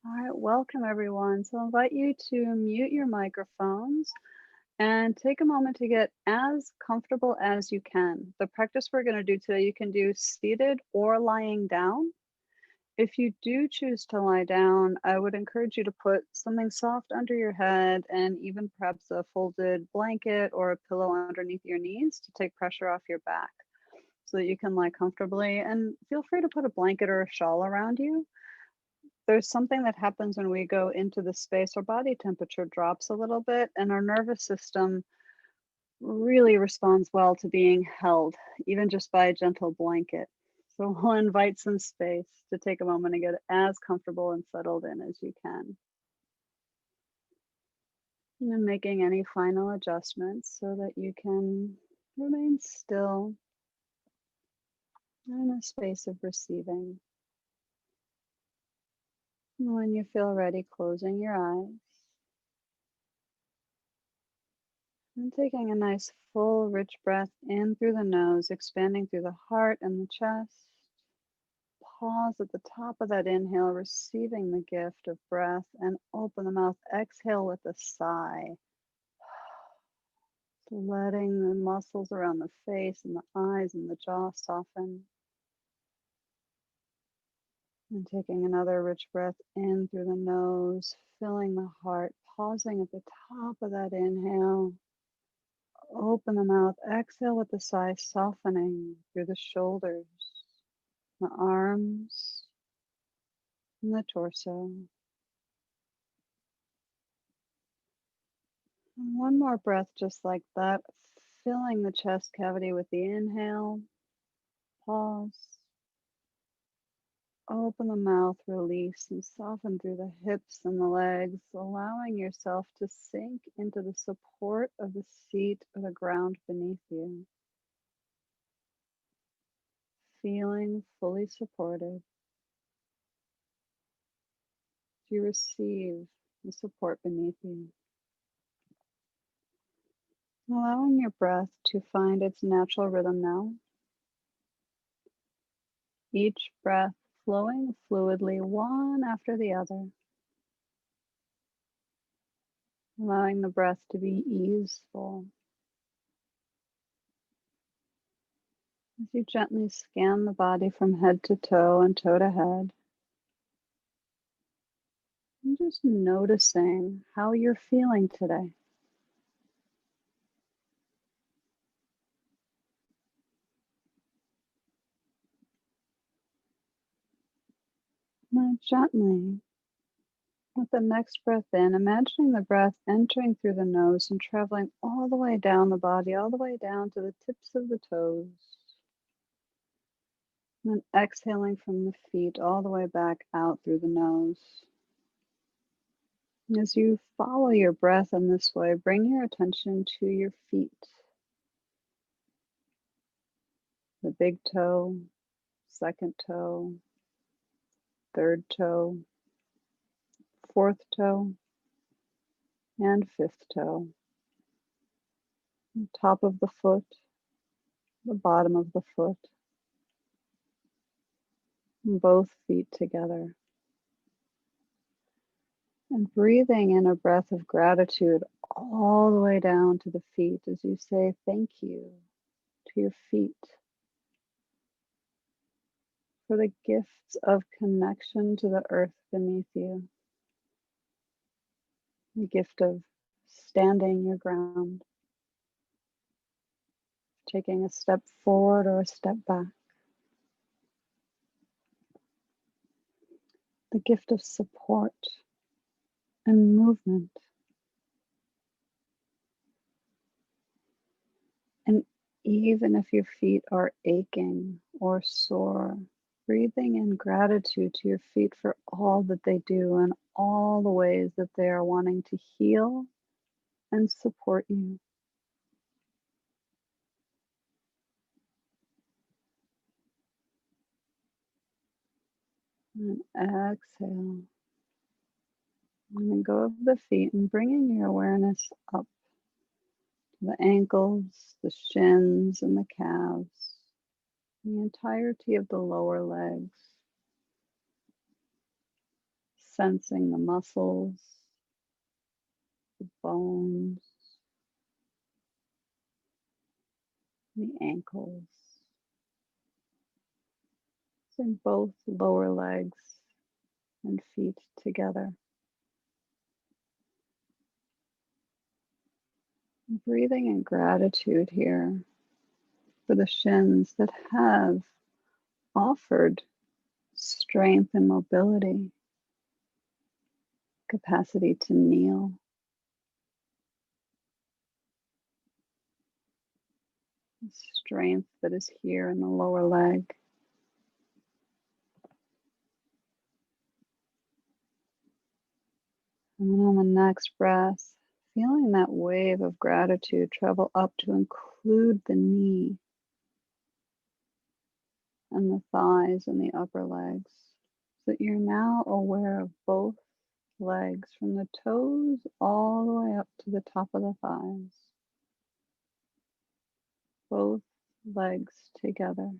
All right, welcome everyone. So I invite you to mute your microphones and take a moment to get as comfortable as you can. The practice we're going to do today, you can do seated or lying down. If you do choose to lie down, I would encourage you to put something soft under your head and even perhaps a folded blanket or a pillow underneath your knees to take pressure off your back so that you can lie comfortably. And feel free to put a blanket or a shawl around you. There's something that happens when we go into the space, our body temperature drops a little bit, and our nervous system really responds well to being held, even just by a gentle blanket. So we'll invite some space to take a moment and get as comfortable and settled in as you can. And then making any final adjustments so that you can remain still in a space of receiving. And when you feel ready, closing your eyes. And taking a nice full, rich breath in through the nose, expanding through the heart and the chest. Pause at the top of that inhale, receiving the gift of breath, and open the mouth. Exhale with a sigh. Letting the muscles around the face and the eyes and the jaw soften. And taking another rich breath in through the nose, filling the heart, pausing at the top of that inhale. Open the mouth, exhale with a sigh, softening through the shoulders, the arms, and the torso. And one more breath just like that, filling the chest cavity with the inhale. Pause. Open the mouth, release, and soften through the hips and the legs, allowing yourself to sink into the support of the seat or the ground beneath you. Feeling fully supported. You receive the support beneath you. Allowing your breath to find its natural rhythm now. Each breath flowing fluidly, one after the other. Allowing the breath to be easeful. As you gently scan the body from head to toe and toe to head. And just noticing how you're feeling today. Now gently, with the next breath in, imagining the breath entering through the nose and traveling all the way down the body, all the way down to the tips of the toes. And then exhaling from the feet all the way back out through the nose. As you follow your breath in this way, bring your attention to your feet. The big toe, second toe, third toe, fourth toe, and fifth toe. The top of the foot, the bottom of the foot, and both feet together. And breathing in a breath of gratitude all the way down to the feet as you say thank you to your feet for the gifts of connection to the earth beneath you, the gift of standing your ground, taking a step forward or a step back, the gift of support and movement. And even if your feet are aching or sore, breathing in gratitude to your feet for all that they do and all the ways that they are wanting to heal and support you. And exhale. And then go over the feet and bringing your awareness up to the ankles, the shins, and the calves, the entirety of the lower legs. sensing the muscles, the bones, the ankles, and both lower legs and feet together. Breathing in gratitude here for the shins that have offered strength and mobility, capacity to kneel, strength that is here in the lower leg. And then on the next breath, feeling that wave of gratitude travel up to include the knee and the thighs and the upper legs, so that you're now aware of both legs from the toes all the way up to the top of the thighs. Both legs together.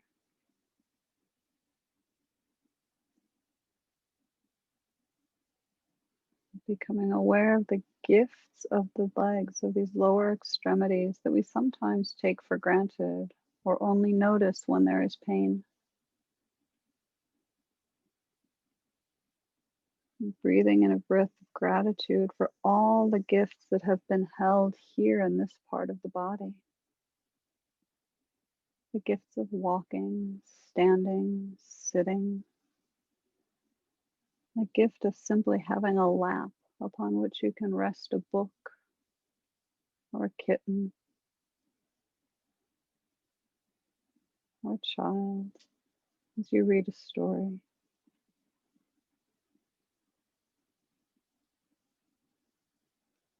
Becoming aware of the gifts of the legs, of these lower extremities that we sometimes take for granted or only notice when there is pain. Breathing in a breath of gratitude for all the gifts that have been held here in this part of the body. The gifts of walking, standing, sitting. The gift of simply having a lap upon which you can rest a book or a kitten or a child as you read a story.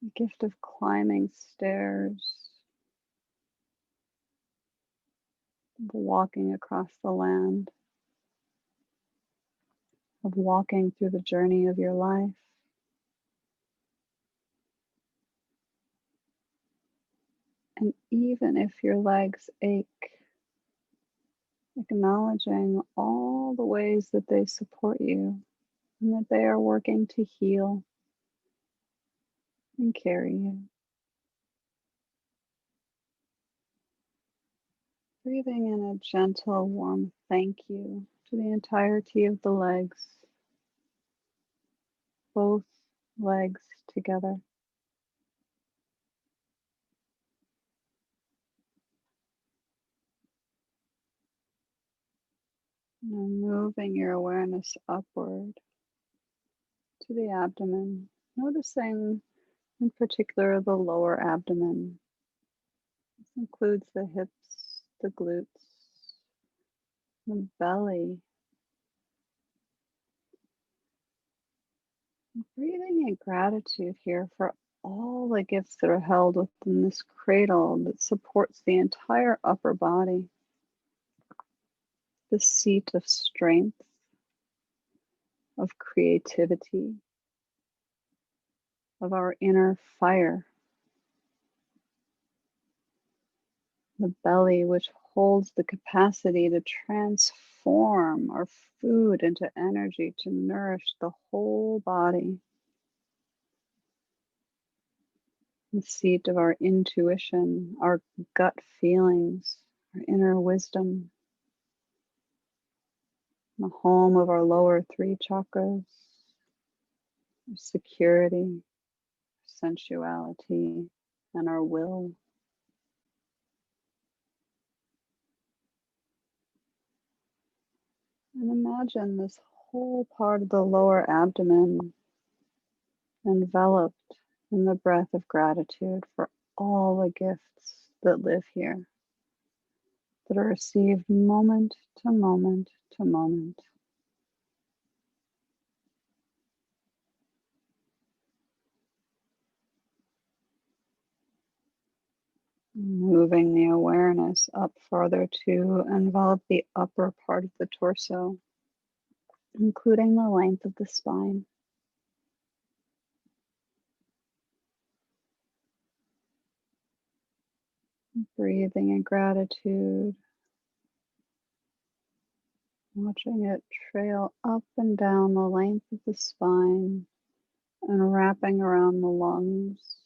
The gift of climbing stairs, of walking across the land, of walking through the journey of your life. And even if your legs ache, acknowledging all the ways that they support you and that they are working to heal and carry you. Breathing in a gentle, warm thank you to the entirety of the legs, both legs together. And moving your awareness upward to the abdomen, noticing in particular the lower abdomen. This includes the hips, the glutes, the belly. Breathing in gratitude here for all the gifts that are held within this cradle that supports the entire upper body. The seat of strength, of creativity, of our inner fire. The belly, which holds the capacity to transform our food into energy to nourish the whole body. The seat of our intuition, our gut feelings, our inner wisdom. The home of our lower three chakras, our security, sensuality, and our will. And imagine this whole part of the lower abdomen enveloped in the breath of gratitude for all the gifts that live here, that are received moment to moment to moment. Moving the awareness up farther to envelop the upper part of the torso, including the length of the spine. Breathing in gratitude watching it trail up and down the length of the spine and wrapping around the lungs,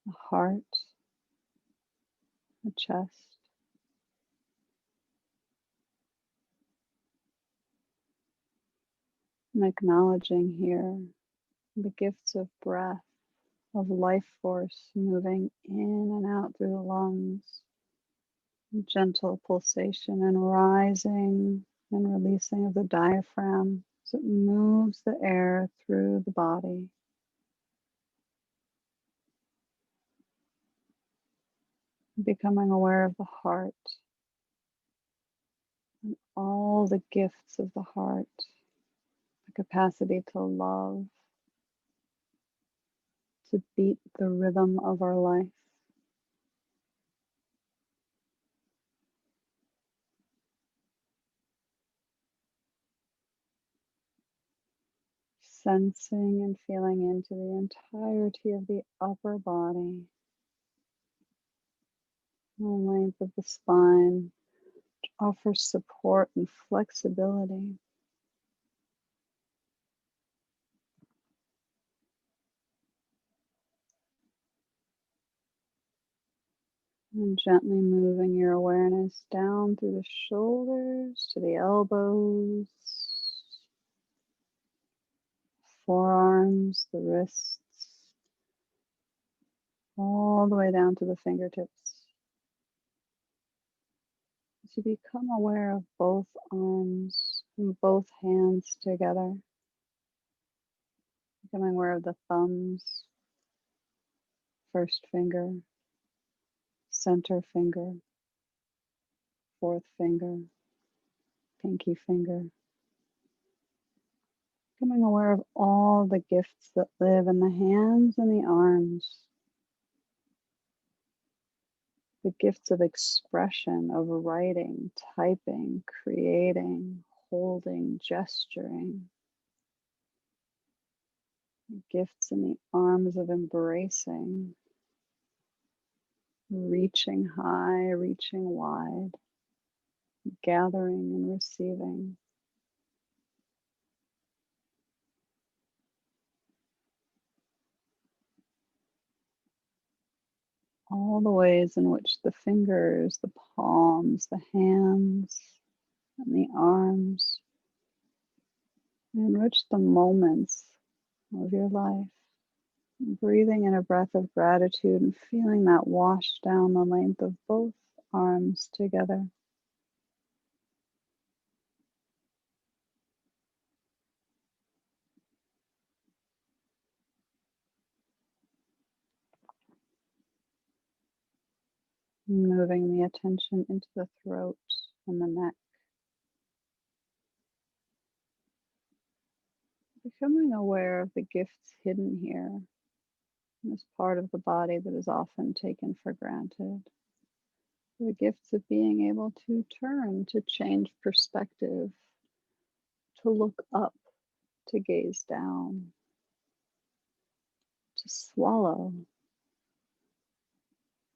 the heart, the chest, and acknowledging here the gifts of breath, of life force moving in and out through the lungs, gentle pulsation and rising and releasing of the diaphragm as it moves the air through the body. Becoming aware of the heart, all the gifts of the heart, the capacity to love, to beat the rhythm of our life. Sensing and feeling into the entirety of the upper body, the length of the spine, which offers support and flexibility. And gently moving your awareness down through the shoulders to the elbows, forearms, the wrists, all the way down to the fingertips. As you become aware of both arms and both hands together, becoming aware of the thumbs, first finger, center finger, fourth finger, pinky finger. Becoming aware of all the gifts that live in the hands and the arms. The gifts of expression, of writing, typing, creating, holding, gesturing. The gifts in the arms of embracing, reaching high, reaching wide, gathering and receiving. All the ways in which the fingers, the palms, the hands, and the arms enrich the moments of your life. Breathing in a breath of gratitude and feeling that wash down the length of both arms together. Moving the attention into the throat and the neck. Becoming aware of the gifts hidden here, this part of the body that is often taken for granted. The gifts of being able to turn, to change perspective, to look up, to gaze down, to swallow,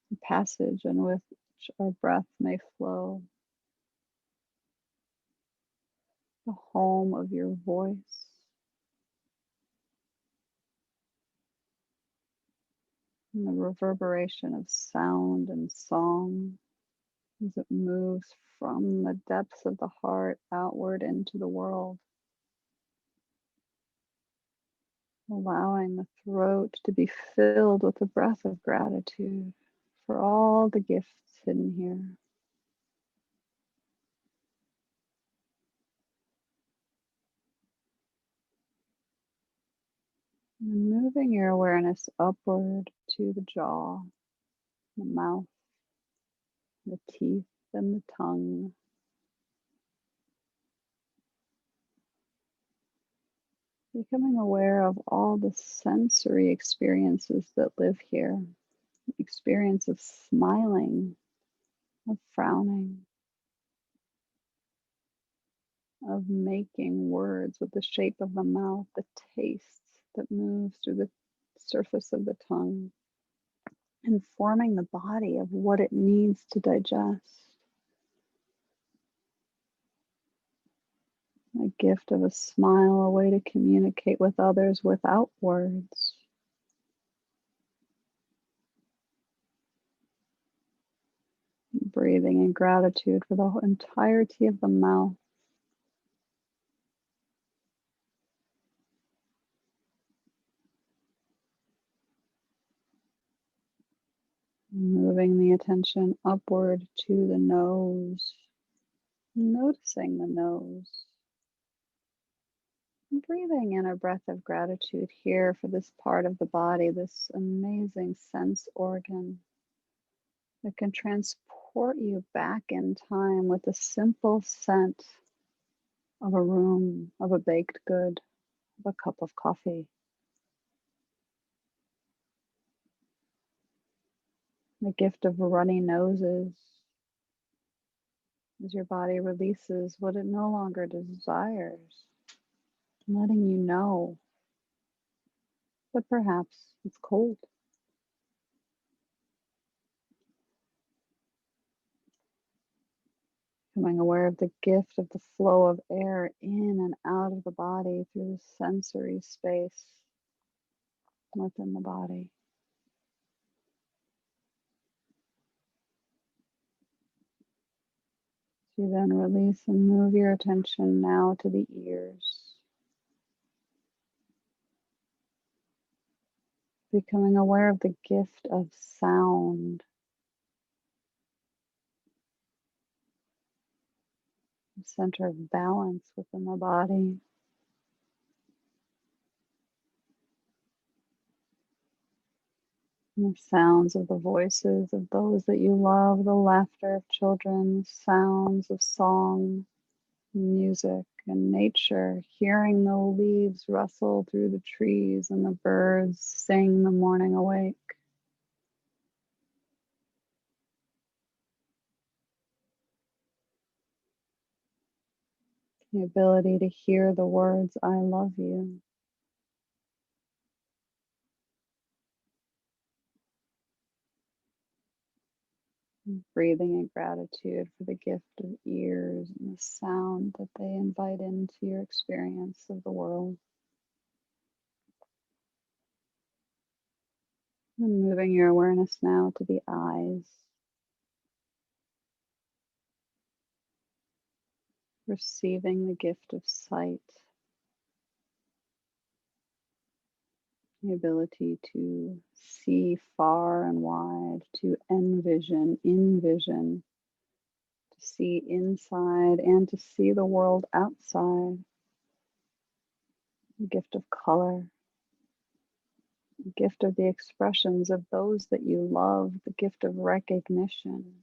the passage in which our breath may flow, the home of your voice, and the reverberation of sound and song as it moves from the depths of the heart outward into the world. Allowing the throat to be filled with the breath of gratitude for all the gifts hidden here. And moving your awareness upward to the jaw, the mouth, the teeth, and the tongue. Becoming aware of all the sensory experiences that live here. The experience of smiling, of frowning, of making words with the shape of the mouth, the taste that moves through the surface of the tongue, informing the body of what it needs to digest. A gift of a smile, a way to communicate with others without words. Breathing in gratitude for the entirety of the mouth. Moving the attention upward to the nose. Noticing the nose. Breathing in a breath of gratitude here for this part of the body, this amazing sense organ that can transport you back in time with the simple scent of a room, of a baked good, of a cup of coffee. The gift of runny noses as your body releases what it no longer desires, letting you know that perhaps it's cold. Becoming aware of the gift of the flow of air in and out of the body through the sensory space within the body. You then release and move your attention now to the ears. Becoming aware of the gift of sound. The center of balance within the body. And the sounds of the voices of those that you love, the laughter of children, the sounds of song, music, and nature, hearing the leaves rustle through the trees and the birds sing the morning awake. The ability to hear the words, I love you. Breathing in gratitude for the gift of ears and the sound that they invite into your experience of the world. And moving your awareness now to the eyes. Receiving the gift of sight. The ability to see far and wide, to envision, envision, to see inside and to see the world outside. The gift of color, the gift of the expressions of those that you love, the gift of recognition,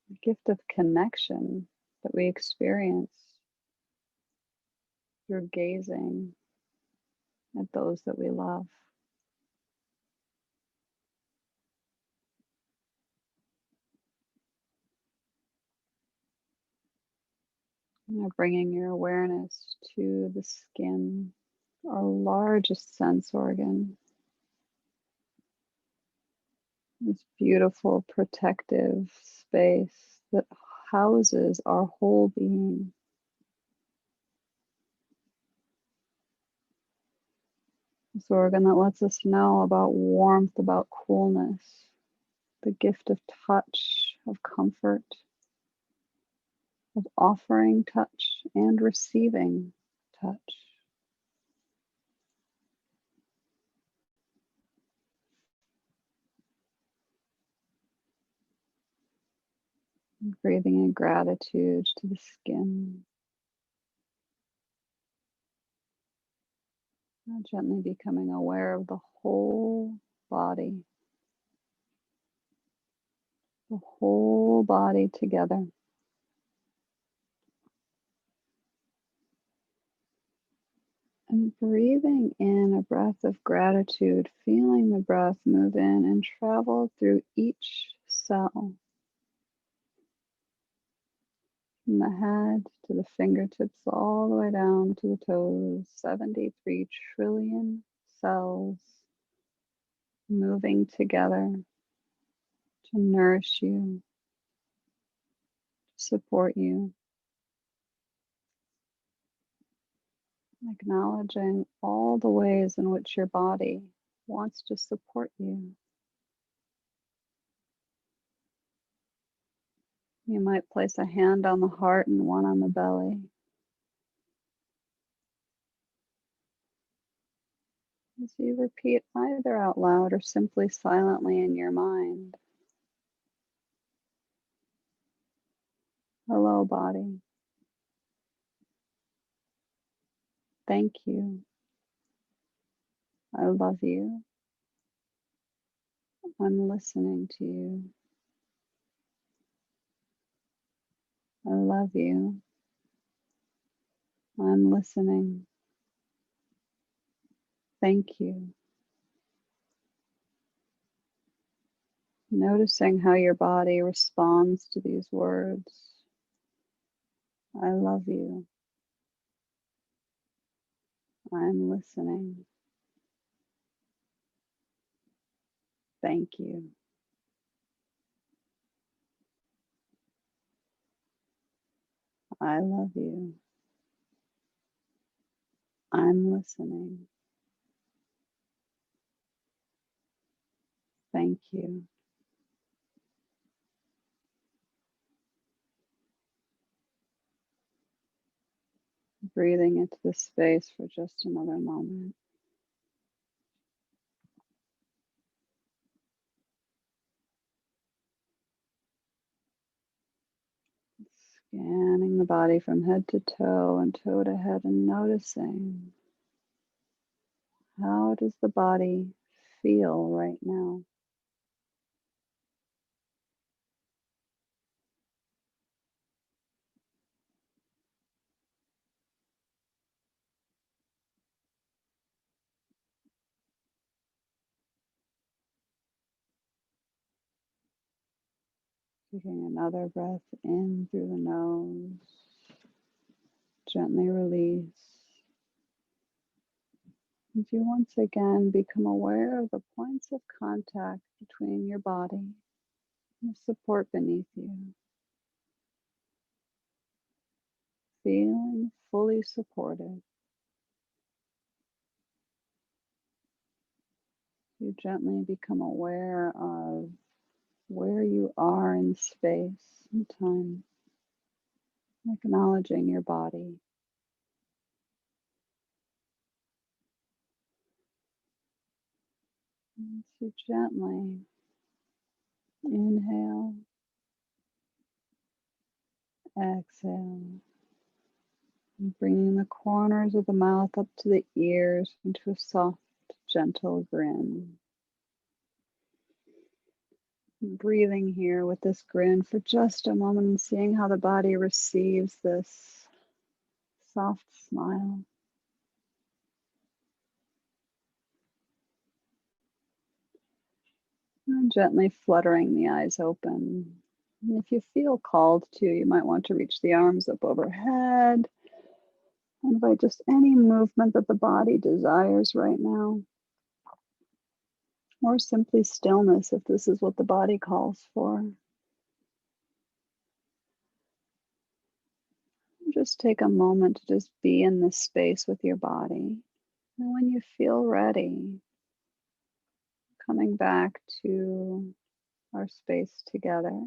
the gift of connection that we experience through gazing at those that we love. Now bringing your awareness to the skin, our largest sense organ. This beautiful protective space that houses our whole being. This organ that lets us know about warmth, about coolness, the gift of touch, of comfort, of offering touch and receiving touch. Breathing in gratitude to the skin. Now gently becoming aware of the whole body. The whole body together. And breathing in a breath of gratitude, feeling the breath move in and travel through each cell. From the head to the fingertips, all the way down to the toes, 73 trillion cells moving together to nourish you, to support you, Acknowledging all the ways in which your body wants to support you. You might place a hand on the heart and one on the belly. As you repeat either out loud or simply silently in your mind. Hello, body. Thank you. I love you. I'm listening to you. I love you. I'm listening. Thank you. Noticing how your body responds to these words. I love you. I'm listening. Thank you. I love you. I'm listening. Thank you. Breathing into the space for just another moment. Scanning the body from head to toe and toe to head and noticing, how does the body feel right now? Taking another breath in through the nose, gently release. As you once again become aware of the points of contact between your body and the support beneath you, feeling fully supported. You gently become aware of where you are in space and time, acknowledging your body. And so gently inhale, exhale, and bringing the corners of the mouth up to the ears into a soft, gentle grin. Breathing here with this grin for just a moment and seeing how the body receives this soft smile. And gently fluttering the eyes open. And if you feel called to, you might want to reach the arms up overhead. And by just any movement that the body desires right now, or simply stillness if this is what the body calls for. Just take a moment to just be in this space with your body. And when you feel ready, coming back to our space together.